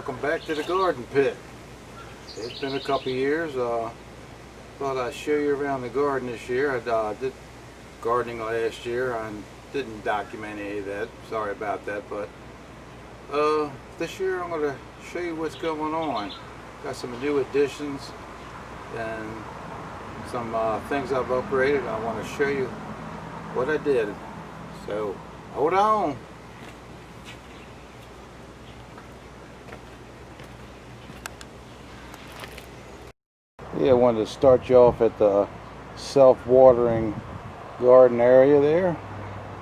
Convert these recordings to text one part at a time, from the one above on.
Welcome back to the garden pit. It's been a couple years. Thought I'd show you around the garden this year. I did gardening last year. I didn't document any of that. Sorry about that. But this year I'm going to show you what's going on. Got some new additions and some things I've upgraded. I want to show you what I did. So hold on. Yeah, I wanted to start you off at the self-watering garden area there.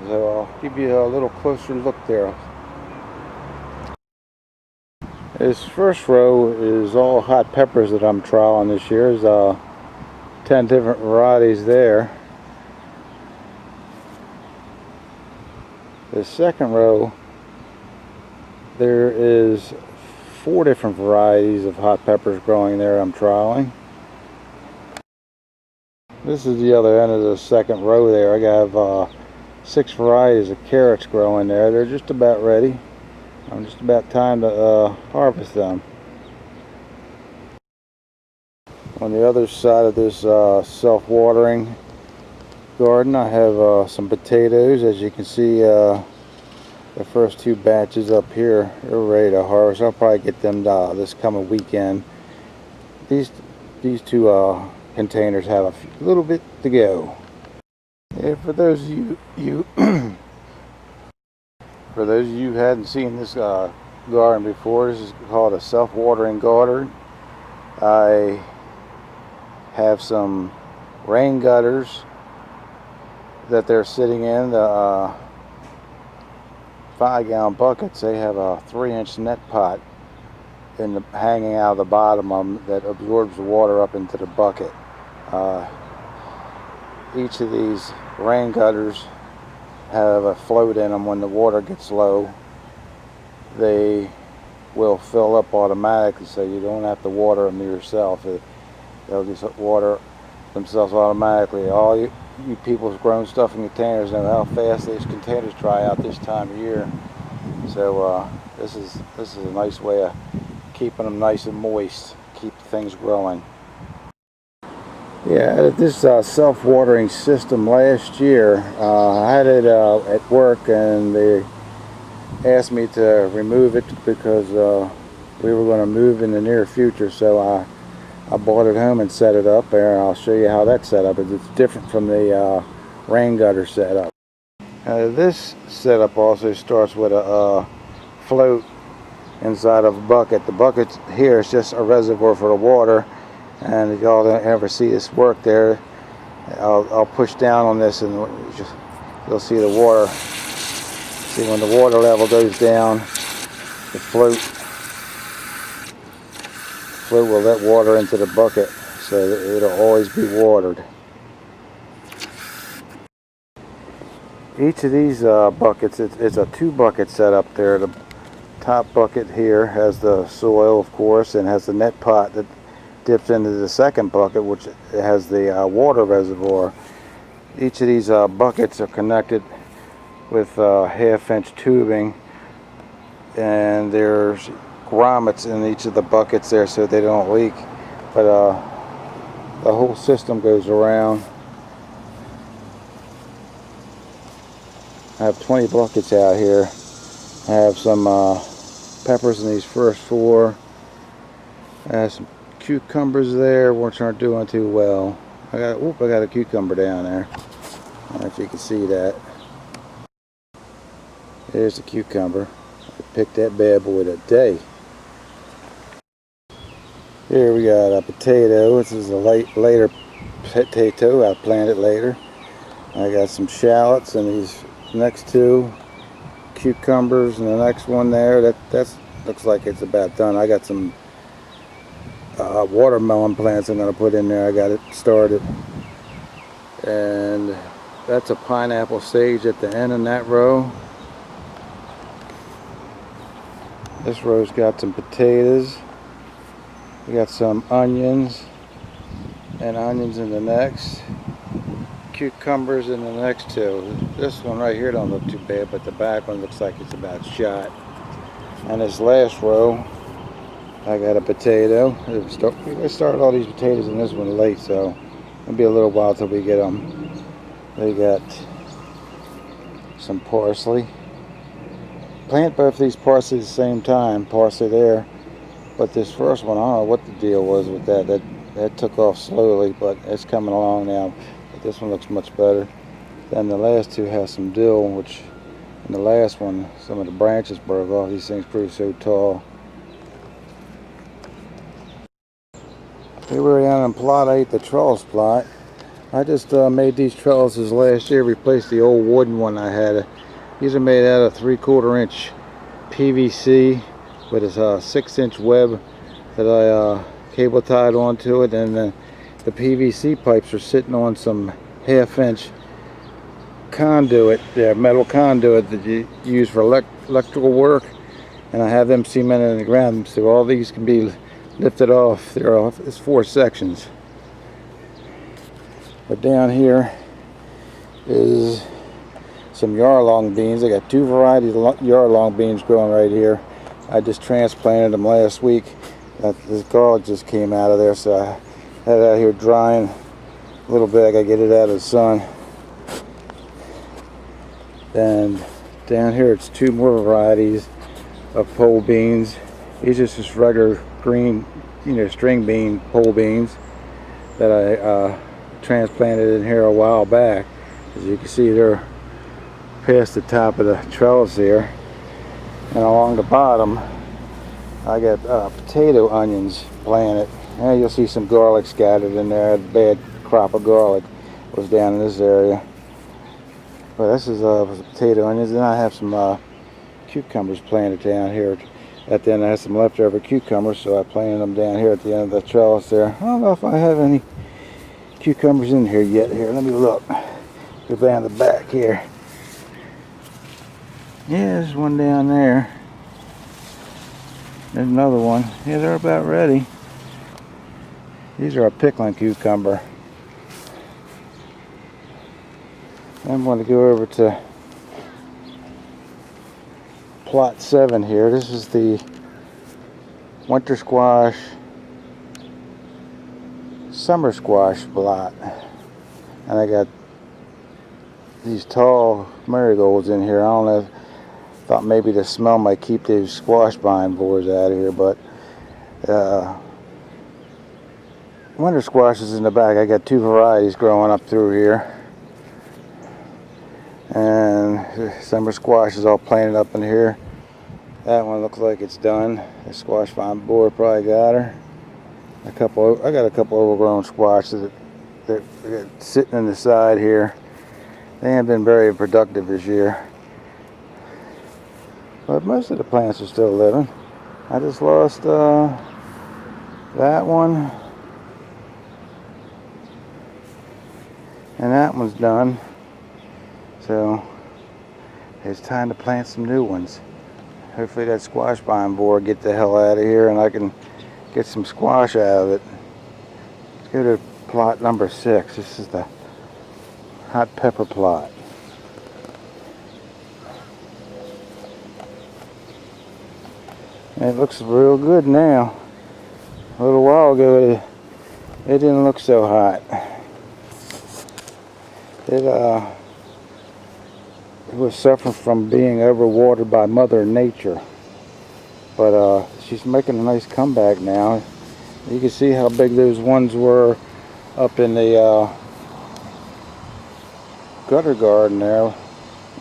So I'll give you a little closer look there. This first row is all hot peppers that I'm trialing this year. There's 10 different varieties there. The second row, there is 4 different varieties of hot peppers growing there I'm trialing. This is the other end of the second row there. I have 6 varieties of carrots growing there. They're just about ready. I'm just about time to harvest them. On the other side of this self-watering garden, I have some potatoes. As you can see, the first 2 batches up here are ready to harvest. I'll probably get them this coming weekend. These 2 containers have a little bit to go. And for those of you for those of you who hadn't seen this garden before, this is called a self-watering garden. I have some rain gutters that they're sitting in, the 5-gallon buckets. They have a 3-inch net pot hanging out of the bottom of them that absorbs the water up into the bucket. Each of these rain gutters have a float in them. When the water gets low, they will fill up automatically, so you don't have to water them yourself. They'll just water themselves automatically. All you people who've grown stuff in containers know how fast these containers dry out this time of year. So this is a nice way of keeping them nice and moist, keep things growing. Yeah, I had this self-watering system last year. I had it at work, and they asked me to remove it because we were going to move in the near future. So I bought it home and set it up there. I'll show you how that's set up. It's different from the rain gutter setup. This setup also starts with a float inside of a bucket. The bucket here is just a reservoir for the water. And if y'all don't ever see this work there, I'll push down on this and you'll see the water. See, when the water level goes down, the float will let water into the bucket, so that it'll always be watered. Each of these buckets, it's a 2-bucket setup there. The top bucket here has the soil, of course, and has the net pot that dips into the second bucket, which has the water reservoir. Each of these buckets are connected with 1/2-inch tubing, and there's grommets in each of the buckets there so they don't leak. But the whole system goes around. I have 20 buckets out here. I have some peppers in these first 4. I have some cucumbers there, which aren't doing too well. I got a cucumber down there. I don't know if you can see that. There's the cucumber. I picked that bad boy today. Here we got a potato. This is a later potato. I planted later. I got some shallots and these next 2 cucumbers, and the next one there. That looks like it's about done. I got some watermelon plants I'm going to put in there. I got it started. And that's a pineapple sage at the end in that row. This row's got some potatoes. We got some onions, and onions in the next. Cucumbers in the next 2. This one right here don't look too bad, but the back one looks like it's about shot. And this last row I got a potato. We started all these potatoes in this one late, so it'll be a little while till we get them. They got some parsley. Plant both these parsley at the same time. Parsley there, but this first one, I don't know what the deal was with that. That took off slowly, but it's coming along now. But this one looks much better. Then the last two have some dill, which in the last one, some of the branches broke off. These things grew so tall. Here we're down in plot 8, the trellis plot. I just made these trellises last year, replaced the old wooden one I had. These are made out of 3/4 inch PVC with a 6-inch web that I cable tied onto it, and the PVC pipes are sitting on some 1/2 inch conduit, metal conduit that you use for electrical work, and I have them cemented in the ground so all these can be lifted off. It's 4 sections. But down here is some yarlong beans. I got 2 varieties of yarlong beans growing right here. I just transplanted them last week. This garlic just came out of there, so I had it out here drying a little bit. I gotta get it out of the sun. Then down here it's 2 more varieties of pole beans. These are just regular green, string bean pole beans that I transplanted in here a while back. As you can see, they're past the top of the trellis here, and along the bottom I got potato onions planted. And you'll see some garlic scattered in there. A bad crop of garlic was down in this area. But this is potato onions. Then I have some cucumbers planted down here. At the end I have some leftover cucumbers, so I planted them down here at the end of the trellis there. I don't know if I have any cucumbers in here yet. Here, let me look. Go down the back here. Yeah, there's one down there. There's another one. Yeah, they're about ready. These are a pickling cucumber. I'm going to go over to plot 7 here. This is the winter squash, summer squash plot. And I got these tall marigolds in here. I don't know, thought maybe the smell might keep these squash vine borers out of here, but winter squash is in the back. I got 2 varieties growing up through here. And summer squash is all planted up in here. That one looks like it's done. The squash vine borer probably got her. I got a couple overgrown squashes that they're sitting in the side here. They haven't been very productive this year, but most of the plants are still living. I just lost that one, and that one's done. So it's time to plant some new ones. Hopefully that squash vine borer get the hell out of here and I can get some squash out of it. Let's go to plot number 6. This is the hot pepper plot. And it looks real good now. A little while ago it didn't look so hot. It was suffering from being overwatered by Mother Nature, but she's making a nice comeback now. You can see how big those ones were up in the gutter garden there.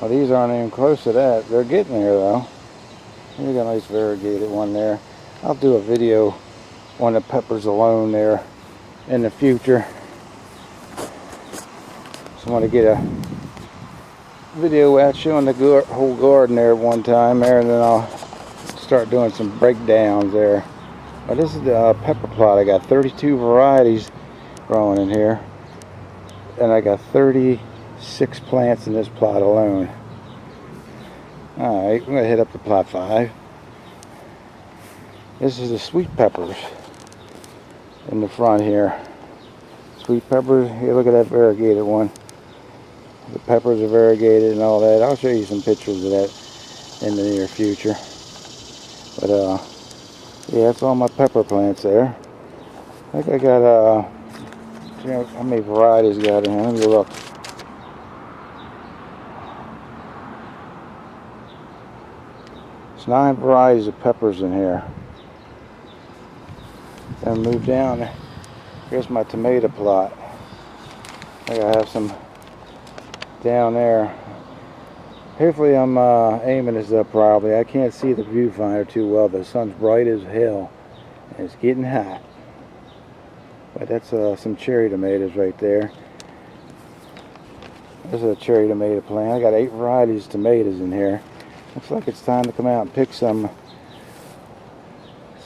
Well, these aren't even close to that. They're getting there though. Here's a nice variegated one there. I'll do a video on the peppers alone there in the future. So I want to get a video out showing the whole garden there one time there, and then I'll start doing some breakdowns there. But this is the pepper plot. I got 32 varieties growing in here, and I got 36 plants in this plot alone. Alright, I'm going to hit up to plot 5. This is the sweet peppers in the front here. Sweet peppers, here, look at that variegated one. The peppers are variegated and all that. I'll show you some pictures of that in the near future. But Yeah, that's all my pepper plants there. I think I got how many varieties got in here? Let me look. It's 9 varieties of peppers in here. Then move down. Here's my tomato plot. I think I have some down there. Hopefully I'm aiming this up properly. I can't see the viewfinder too well. The sun's bright as hell and it's getting hot. But that's some cherry tomatoes right there. This is a cherry tomato plant. I got 8 varieties of tomatoes in here. Looks like it's time to come out and pick some.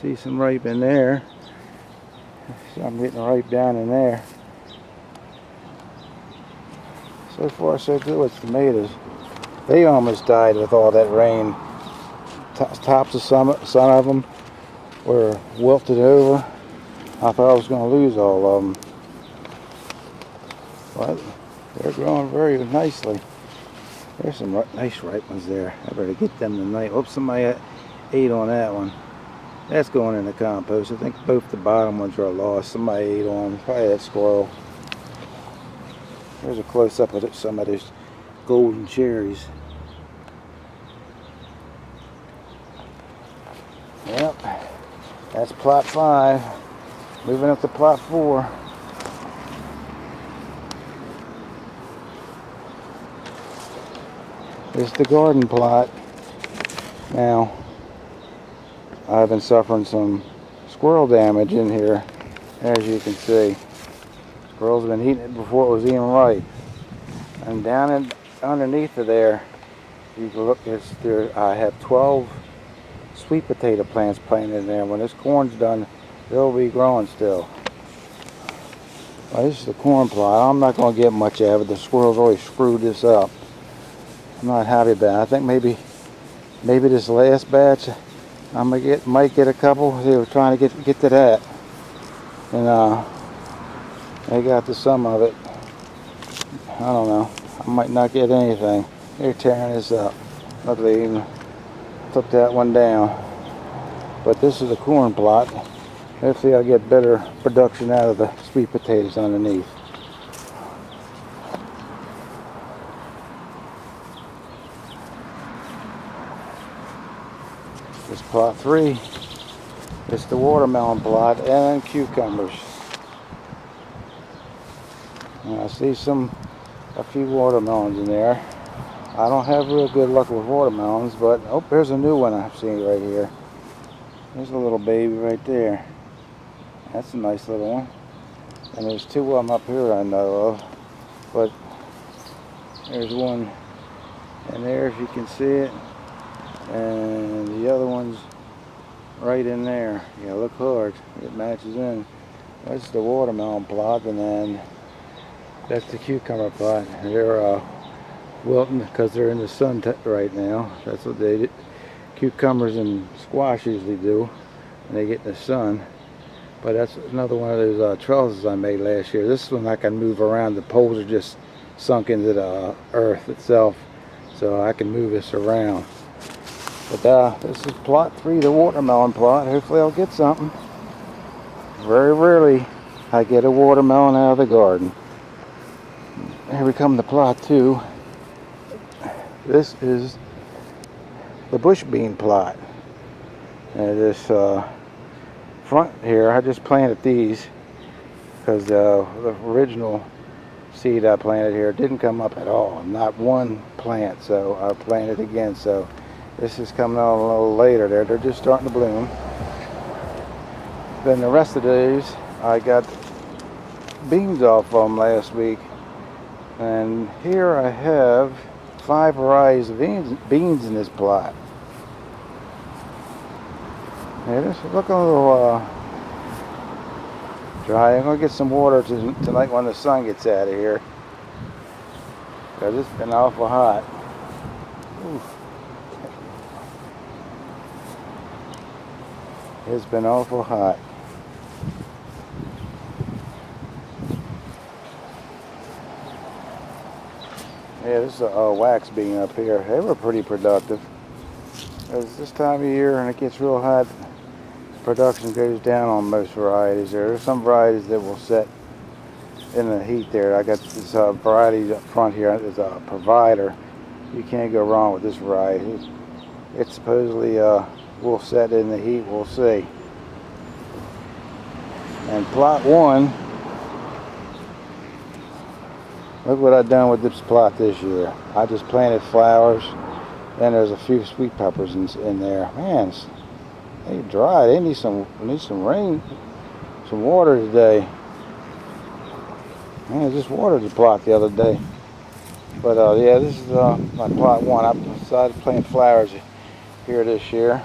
See some ripe in there. Some getting ripe down in there. So far so good with tomatoes. They almost died with all that rain. Tops of some of them were wilted over. I thought I was going to lose all of them. But they're growing very nicely. There's some nice ripe ones there. I better get them tonight. Oops, somebody ate on that one. That's going in the compost. I think both the bottom ones are lost. Somebody ate on them. Probably that squirrel. There's a close-up of some of those golden cherries. Yep, that's plot 5. Moving up to plot 4. This is the garden plot. Now, I've been suffering some squirrel damage in here, as you can see. Squirrels have been eating it before it was even ripe. And down underneath of there, you can look. I have 12 sweet potato plants planted in there. When this corn's done, they'll be growing still. Well, this is the corn plot. I'm not going to get much out of it. The squirrels always screwed this up. I'm not happy about it. I think maybe this last batch, might get a couple. They were trying to get to that, and they got to some of it. I don't know. I might not get anything. They're tearing this up. Look, they even took that one down. But this is a corn plot. Hopefully I'll get better production out of the sweet potatoes underneath. This plot 3. It's the watermelon plot and cucumbers. And I see a few watermelons in there. I don't have real good luck with watermelons, but oh, there's a new one I've seen right here. There's a little baby right there. That's a nice little one. And there's 2 of them up here I know of. But there's one in there if you can see it. And the other one's right in there. Yeah, look hard. It matches in. That's the watermelon plot, and then that's the cucumber plot. They're wilting because they're in the sun right now. That's what they do. Cucumbers and squash usually do when they get in the sun. But that's another one of those trellises I made last year. This one I can move around. The poles are just sunk into the earth itself, so I can move this around. But this is plot 3, the watermelon plot. Hopefully I'll get something. Very rarely I get a watermelon out of the garden. Here we come to plot 2. This is the bush bean plot. And this front here, I just planted these because the original seed I planted here didn't come up at all. Not one plant, so I planted again. So this is coming on a little later there. They're just starting to bloom. Then the rest of these, I got beans off of them last week. And here I have 5 varieties of beans in this plot. Yeah, this is looking a little dry. I'm going to get some water tonight when the sun gets out of here, because it's been awful hot. Ooh. It's been awful hot. Yeah, this is a wax bean up here. They were pretty productive. It's this time of year and it gets real hot. production goes down on most varieties. There are some varieties that will set in the heat there. I got this variety up front here. It's a provider. You can't go wrong with this variety. It supposedly will set in the heat. We'll see. And plot 1, look what I've done with this plot this year. I just planted flowers, and there's a few sweet peppers in there. Man, they dry. They need some rain, some water today. Man, I just watered the plot the other day. But yeah, this is my plot 1. I decided to plant flowers here this year.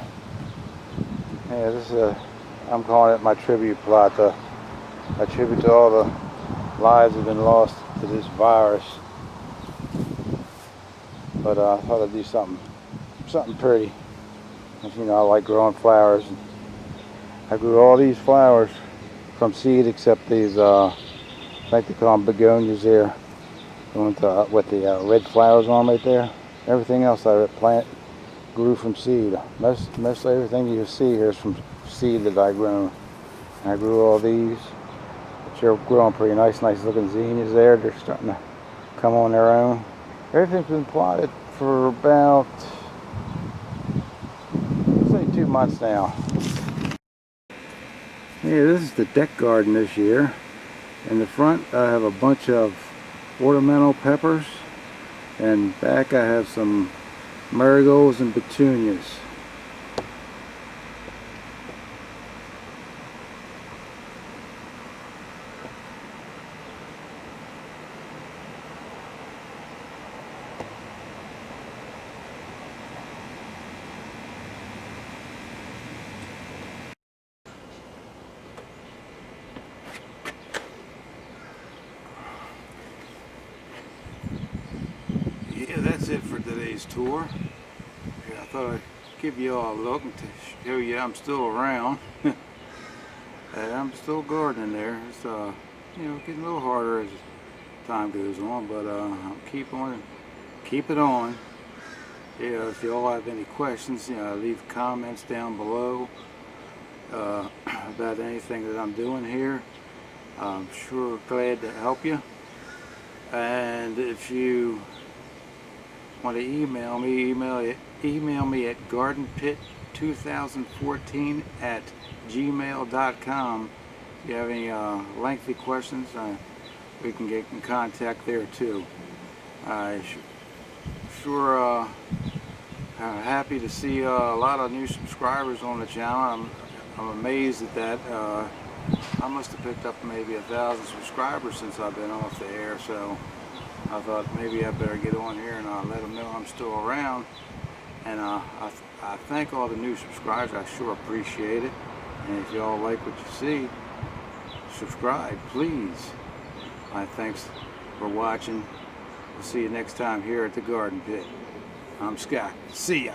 Yeah, this is I'm calling it my tribute plot. A tribute to all the lives that have been lost to this virus. But I thought I'd do something pretty. You know, I like growing flowers. I grew all these flowers from seed, except these, I like to call them begonias there, with the red flowers on them right there. Everything else I grew from seed. Mostly everything you see here is from seed that I grew. I grew all these, which are growing pretty nice looking zinnias there. They're starting to come on their own. Everything's been plotted for about, say, 2 months now. Yeah, this is the deck garden this year. In the front I have a bunch of ornamental peppers, and back I have some marigolds and petunias. Yeah, that's it for today's tour. Yeah, I thought I'd give you all a look and to show you I'm still around. And I'm still gardening there. It's you know, getting a little harder as time goes on, but I'll keep it on. Yeah, if you all have any questions, you know, leave comments down below about anything that I'm doing here. I'm sure glad to help you. And if you want to email me at gardenpit2014@gmail.com. If you have any lengthy questions, we can get in contact there too. Sure happy to see a lot of new subscribers on the channel. I'm amazed at that. I must have picked up maybe 1,000 subscribers since I've been off the air, so I thought maybe I better get on here and let them know I'm still around. And I thank all the new subscribers. I sure appreciate it. And if y'all like what you see, subscribe, please. Thanks for watching. We'll see you next time here at the Garden Pit. I'm Scott. See ya.